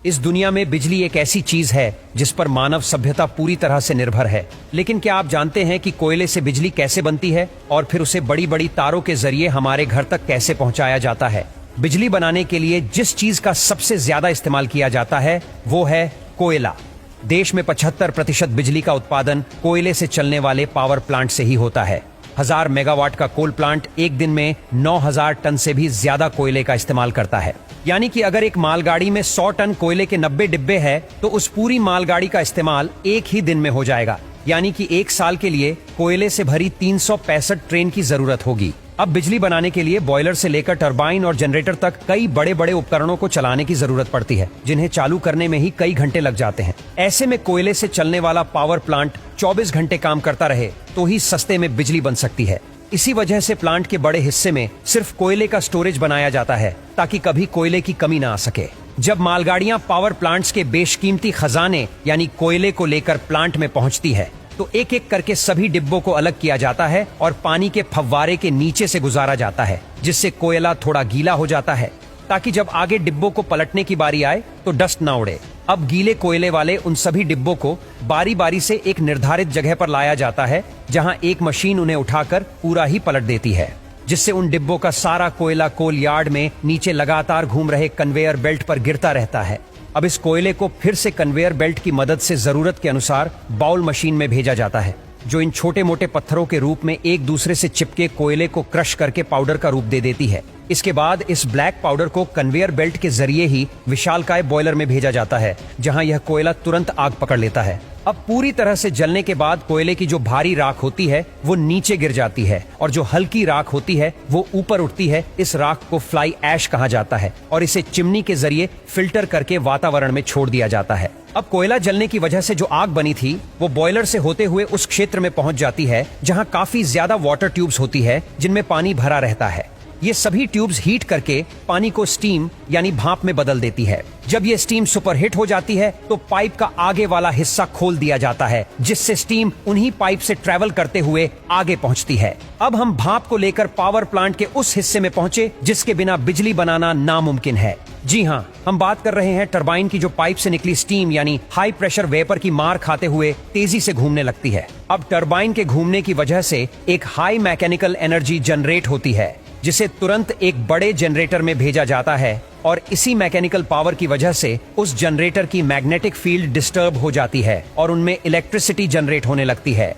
इस दुनिया में बिजली एक ऐसी चीज है जिस पर मानव सभ्यता पूरी तरह से निर्भर है। लेकिन क्या आप जानते हैं कि कोयले से बिजली कैसे बनती है और फिर उसे बड़ी बड़ी तारों के जरिए हमारे घर तक कैसे पहुंचाया जाता है। बिजली बनाने के लिए जिस चीज का सबसे ज्यादा इस्तेमाल किया जाता है वो है कोयला। देश में 75% बिजली का उत्पादन कोयले से चलने वाले पावर प्लांट से ही होता है। 1000 मेगावाट का कोल प्लांट एक दिन में 9000 टन से भी ज्यादा कोयले का इस्तेमाल करता है। यानी कि अगर एक मालगाड़ी में 100 टन कोयले के 90 डिब्बे है तो उस पूरी मालगाड़ी का इस्तेमाल एक ही दिन में हो जाएगा। यानी कि एक साल के लिए कोयले से भरी 365 ट्रेन की जरूरत होगी। अब बिजली बनाने के लिए बॉयलर से लेकर टरबाइन और जनरेटर तक कई बड़े बड़े उपकरणों को चलाने की जरूरत पड़ती है, जिन्हें चालू करने में ही कई घंटे लग जाते हैं। ऐसे में कोयले से चलने वाला पावर प्लांट 24 घंटे काम करता रहे तो ही सस्ते में बिजली बन सकती है। इसी वजह से प्लांट के बड़े हिस्से में सिर्फ कोयले का स्टोरेज बनाया जाता है ताकि कभी कोयले की कमी ना आ सके। जब मालगाड़ियां पावर प्लांट्स के बेशकीमती खजाने यानी कोयले को लेकर प्लांट में पहुंचती है तो एक एक करके सभी डिब्बों को अलग किया जाता है और पानी के फव्वारे के नीचे से गुजारा जाता है, जिससे कोयला थोड़ा गीला हो जाता है ताकि जब आगे डिब्बों को पलटने की बारी आए तो डस्ट ना उड़े। अब गीले कोयले वाले उन सभी डिब्बों को बारी बारी से एक निर्धारित जगह पर लाया जाता है, जहां एक मशीन उन्हें उठाकर पूरा ही पलट देती है, जिससे उन डिब्बों का सारा कोयला कोल यार्ड में नीचे लगातार घूम रहे कन्वेयर बेल्ट पर गिरता रहता है। अब इस कोयले को फिर से कन्वेयर बेल्ट की मदद से जरूरत के अनुसार बाउल मशीन में भेजा जाता है, जो इन छोटे मोटे पत्थरों के रूप में एक दूसरे से चिपके कोयले को क्रश करके पाउडर का रूप दे देती है। इसके बाद इस ब्लैक पाउडर को कन्वेयर बेल्ट के जरिए ही विशालकाय बॉयलर में भेजा जाता है, जहां यह कोयला तुरंत आग पकड़ लेता है। अब पूरी तरह से जलने के बाद कोयले की जो भारी राख होती है वो नीचे गिर जाती है और जो हल्की राख होती है वो ऊपर उठती है। इस राख को फ्लाई ऐश कहा जाता है और इसे चिमनी के जरिए फिल्टर करके वातावरण में छोड़ दिया जाता है। अब कोयला जलने की वजह से जो आग बनी थी वो बॉयलर से होते हुए उस क्षेत्र में पहुंच जाती है जहां काफी ज्यादा वाटर ट्यूब्स होती है, जिनमें पानी भरा रहता है। ये सभी ट्यूब्स हीट करके पानी को स्टीम यानी भाप में बदल देती है। जब ये स्टीम सुपरहिट हो जाती है तो पाइप का आगे वाला हिस्सा खोल दिया जाता है, जिससे स्टीम उन्हीं पाइप से ट्रेवल करते हुए आगे पहुंचती है। अब हम भाप को लेकर पावर प्लांट के उस हिस्से में पहुंचे जिसके बिना बिजली बनाना नामुमकिन है। जी हाँ, हम बात कर रहे हैं टरबाइन की, जो पाइप से निकली स्टीम यानी हाई प्रेशर वेपर की मार खाते हुए तेजी से घूमने लगती है। अब टरबाइन के घूमने की वजह से एक हाई मैकेनिकल एनर्जी जनरेट होती है, जिसे तुरंत एक बड़े जनरेटर में भेजा जाता है और इसी मैकेनिकल पावर की वजह से उस जनरेटर की मैग्नेटिक फील्ड डिस्टर्ब हो जाती है और उनमें इलेक्ट्रिसिटी जनरेट होने लगती है।